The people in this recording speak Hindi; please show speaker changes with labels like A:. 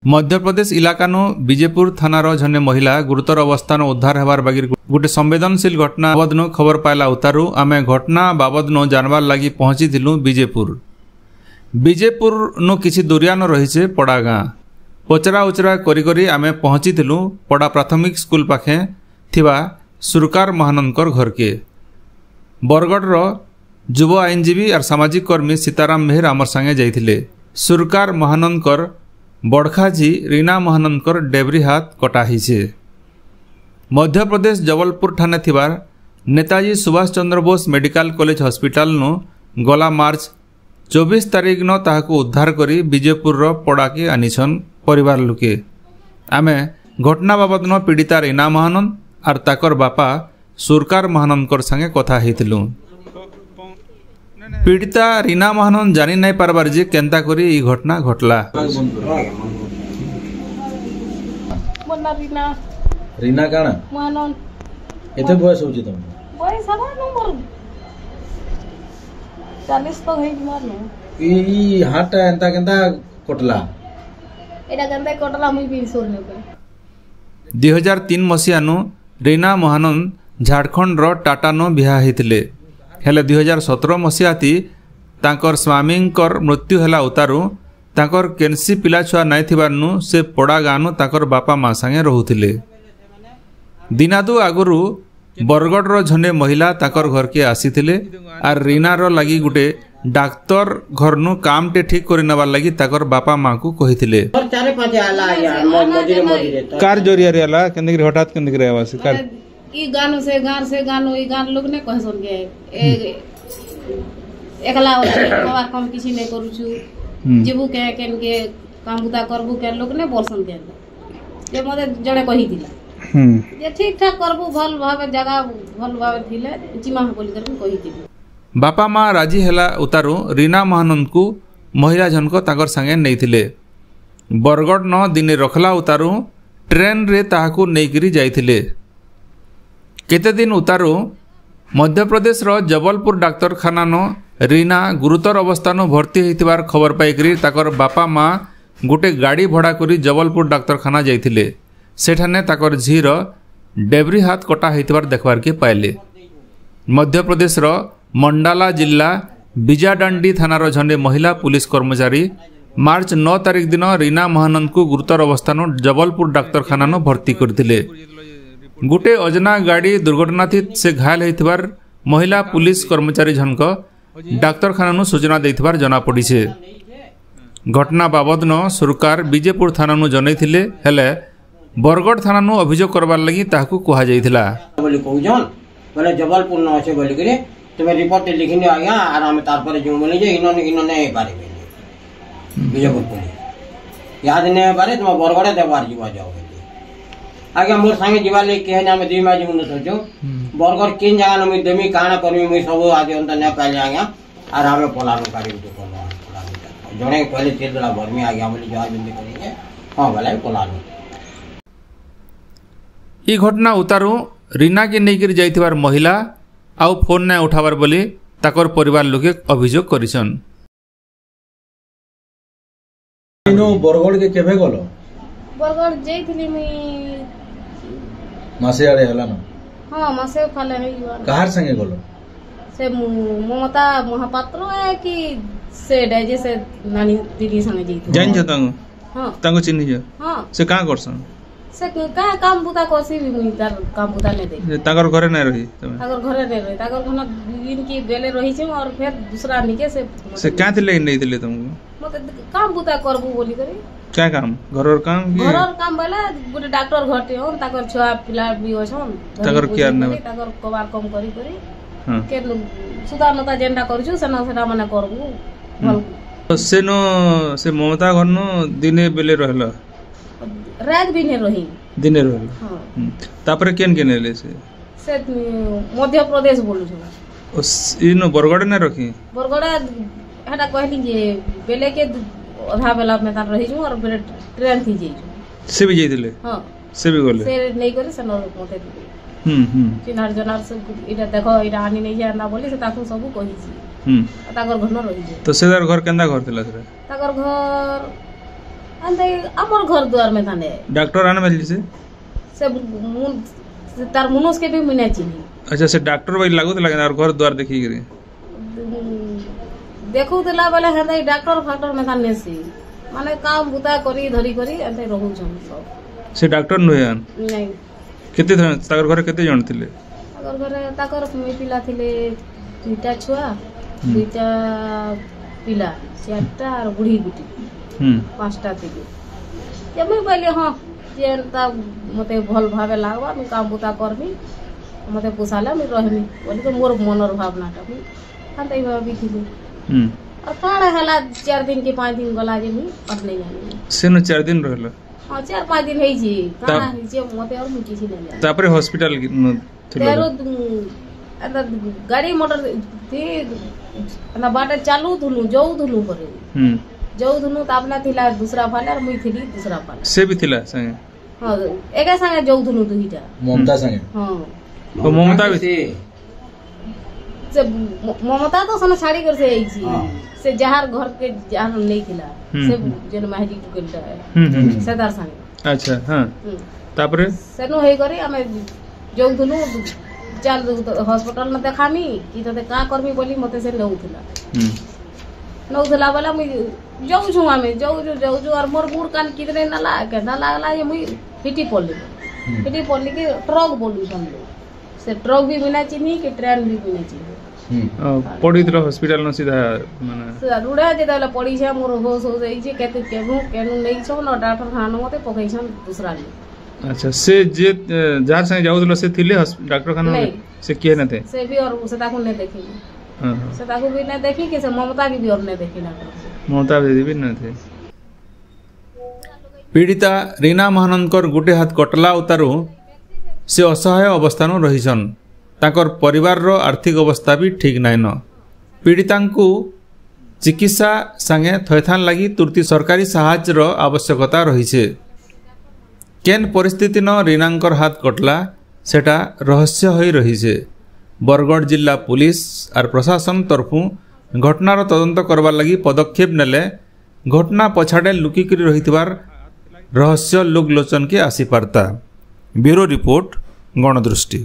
A: मध्यप्रदेश इलाकानु विजेपुर थानार जने महिला गुरुतर अवस्थान उद्धार हेबार बागी गोटे संवेदनशील घटना बाबदनु खबर पाइला उतारू आमे घटना बाबदनु जानबार लागि पहुँचीथिलु विजेपुर नु किछि दुरियान रहिছে पड़ा गाँ पचरा उचरा करी आमे पहुँचीथिलु पड़ा प्राथमिक स्कूल पाखे थिबा सुरकार महानंदकर घर के बरगढ़ युव आईनजीवी और सामाजिक कर्मी सीताराम मेहर आमर संगे जाइथिले। सुरकार महानंदकर बड़खाजी रीना महानंदकर डेबरी हाथ कटा हिचे। Madhya Pradesh Jabalpur Thane थिबार Netaji Subhash Chandra Bose medical college hospital नु गला मार्च 24 तारीख न ताहाकू उद्धार करी विजयपुर पड़ाके आनिछन परिवार लोके। आमे घटना बाबद न पीड़िता रीना महानंद और ताकर बापा सुरकार महानंदकर संगे कथा हेतिलु। पीड़िता रीना महानंद जानी नहीं पारबार जे केंता करी ई घटना घटला।
B: रीना काना महानंद एते बयस होची तुम
C: बयस हवा नंबर 40 तो हे मारनो
B: ई हाट एंता केंता कटला
C: एटा केंता कटला मुई भी सोरने पे
A: 2003 मसियानु रीना महानंद झारखंड रो टाटा नो बिहा हेतिले। हेले 2017 मसीहाती तांकर स्वामींकर मृत्यु हेला उतारू तांकर केनसी पिला छुआ नाइ थिबारनु से पड़ा गानु तांकर बापा माँ संगे रहुथिले। दिनादु आगुरु बरगढ़ रो झने महिला तांकर घर के आसीथिले आर रीना रो लागि गुटे डाक्टर घरनु काम टे ठीक करि नबार लागि ताकर बापा माँ को कहिथिले।
D: कार जोरिया रे आला केंदे हठात केंदे रे आवास कार
C: ई गानो से गानो ई गान लोग ने कहसन के एकला बाबा काम किछि नै करू छु जेबू के केन के काम बुता करबू के लोग ने बोलसन के जे मते जड़े कहि दिला जे ठीक ठाक करबू भल भाबे जगह भल भाबे थिले जिमा बोली कर कहि दिला।
A: बापा माँ राजी हेला उतारू रीना महानंद को महिला जनक ताकर संगे नैथिले। बरगढ़ न दिने रखला उतारू ट्रेन रे ताहाकू नेइकरी जाइथिले। केते दिन उतारू मध्य प्रदेश रो जबलपुर डाक्तरखाना नो रीना गुरुतर अवस्था नो भर्ती होइतिबार खबर पाइकरी ताकर बापा माँ गोटे गाड़ी भड़ा करी जबलपुर डाक्तरखाना जाइथिले। सेठाने ताकर झीर डेबरी हाथ कटा होइतिबार देखबार के पाइले। मध्य प्रदेश रो मंडाला जिला बिजाडांडी थानार झंडे महिला पुलिस कर्मचारी मार्च 9 तारीख दिन रीना महानंद को गुरुतर अवस्था नो जबलपुर डाक्तरखाना नो भर्ती करथिले। गोटे अजना गाड़ी दुर्घटना से घायल होइथिबार महिला पुलिस कर्मचारी जनक डाक्तरखाना नु सूचना देइथिबार जना पड़िछे। घटना बाबद न सरकार विजयपुर थाना नु जनैथिले हेले बरगढ़ थाना नु अभियोग करबार लागि ताहाकू कहा जाइथिला।
E: बोली कहउजन बोले जबलपुर न আছে बोली करे तुमे रिपोर्ट लिखिने आया आर हम तार पर जो बोले जे इनो नै पारे विजयपुर पुलिस याद नै पारे तुम बरगढ़ देबार जीवा जाओ आगे मोर संगे जीवा ले के ना में दिमा जीवन सोचो बरगढ़ किन जगह न में देमी काना करमी मैं सब आगे अंत न पाले आया आर हमें पोलानो काटी तो कोन जने पहले तेल दला भरमी आ गया बोली जवाब बंदी करेंगे हां भले पोलानो।
A: ई घटना उतारू रीना के नेइकरी जाइथिबार महिला आउ फोन नै उठाबार बोली ताकर परिवार लोके अभियोग करिसन।
B: इनो बरगढ़ के केबे गलो
C: बरगढ़ जइथिली मी
B: मासे आड़े हला न
C: हां मासे फाले हेइबा
B: कहार संगे गलो
C: से ममता महापात्र है कि से डाजे से नानी दीदी संगे जइथि
D: जान छ तंग
C: हां
D: तंग चिन्ह छ
C: हां
D: से का करसन
C: से का काम बुता कोसी भी मुई तार काम बुता ले दे
D: ताकर घरे नै रही तमे
C: ताकर घरे नै रही ताकर घना दिन की बेले रही छै और फिर दूसरा निके
D: से क्या थिले नै दिले तुमको
C: मते काम बुता करबू बोली करे
D: क्या काम घरर काम की
C: घरर काम बला गोटे डॉक्टर घरते हो ताकर छुआ पिला भी होछन
D: ताकर केयर नै
C: ताकर कबार कम करी के सुधारनता जेंडा करछु सेना सेना माने करबू भल
D: सेनो से ममता घरनो दिने बेले रहला
C: रात भी नै रही
D: दिने रहला
C: हां
D: तापर केन केनेले से
C: मध्य प्रदेश बोलु छ
D: इनो बरगढ़ नै रखी
C: बरगढ़ हटा कहली जे बेले के आधा बेला में तार रही छु और फिर ट्रेन थी जे
D: से भी जइदिले
C: हां
D: से भी गले
C: से नै करे से न मते चिनार जनार से इटा देखो इटा आनी नै जा ना बोली से ताकू सब कहि छी ताकर घर न रही
D: तो सेदार घर केंदा घर थिला से
C: ताकर घर अंदे हमर घर द्वार में थाने
D: डॉक्टर आने वाली से
C: तार मुनोस के भी मिने चिनी
D: अच्छा से डॉक्टर भाई लागू तो लगे और घर द्वार देखी करी
C: देखू दिला बेले हेंदे डॉक्टर फैक्टर में थाने से माने काम बुता करी धरी करी अंदे रहू छन सब
D: से डॉक्टर नुहे
C: नहीं
D: केते ताकर घर केते जण थिले
C: अगर घरे ताकर पिला थिले दुईटा छुआ दुईटा पिला चारटा और बुढ़ी गुटी 5टा थिले जे मैं बोले हां जेनता मते भल भावे लागबा मैं काम बुता करबी मते पोसाला मैं रहमी बोली तो मोर मनर भावनाटा मैं अंतै भाभी थिले और काड़ा हला 4 दिन के 5 दिन गला जे मैं और नहीं जानी
D: से न 4 दिन रहलो
C: हां 4-5 दिन हेई जी काड़ा जे मते और मुठी छी नहीं
D: तापरे हॉस्पिटल
C: तेरो अंदर गाड़ी मोटर थी ना बाटे चालू धुनु जाऊ धुनु करे जाऊ धुनु त अपना थिला दूसरा फाले और मुई थिली दूसरा फाले
D: से भी थिला संगे
C: हां एका संगे जाऊ धुनु दुईटा
B: ममता संगे
C: हां
D: ओ ममता भी
E: से
C: ममता तो सना छाड़ी कर से आई छी से जहार घर के जहार नहीं थिला से जन महजी टुकलटा सेदार संगे
D: अच्छा हां तापरे
C: सेनो हे करे हमें जाऊ धुनु चल हॉस्पिटल में देखामी कि तते का करमी बोली मते से नौथला वाला मुई जाऊ छु हमें जाऊ और मोर मुड़ कान कितने न लागला ये मुई पिटी पड़ली के ट्रक बोलू समझो से ट्रक भी बिना चिन्ही के ट्रेन भी बिना चिन्ही
D: पड़ी तो हॉस्पिटल न सीधा माने
C: सीधा रुड़ा जे दाला पड़ी छे मोर होश हो जाई छे केते केनु नहीं छो न डॉक्टर खाना मते पकई छन दूसरा ले
D: अच्छा से जे जार संगे जाउदलो से थिले डॉक्टर खाना से के न थे
C: से भी और से ताकू नहीं देखी हां से ताकू भी नहीं देखी कि से ममता की भी और नहीं देखी डॉक्टर
D: ममता भी न थे
A: पीड़िता रीना महानंदकर गुटे हाथ कटला उतारू से असहाय अवस्था रहीछन ताकर परिवार रो आर्थिक अवस्था भी ठीक नाइन पीड़िता चिकित्सा संगे थैथान लगी तुरती सरकारी साहाय्यर आवश्यकता रही है केन परिस्थिति न रीनांकर हाथ कटला सेटा रहस्य होई रही है बरगढ़ जिला पुलिस और प्रशासन तरफु घटनार तदंत करवार लगी पदक्षेप नेले घटना पछाड़े लुकिकी रहिथिबार रहस्य लोकलोचन के आसी पारता ब्यूरो रिपोर्ट गणदृष्टि।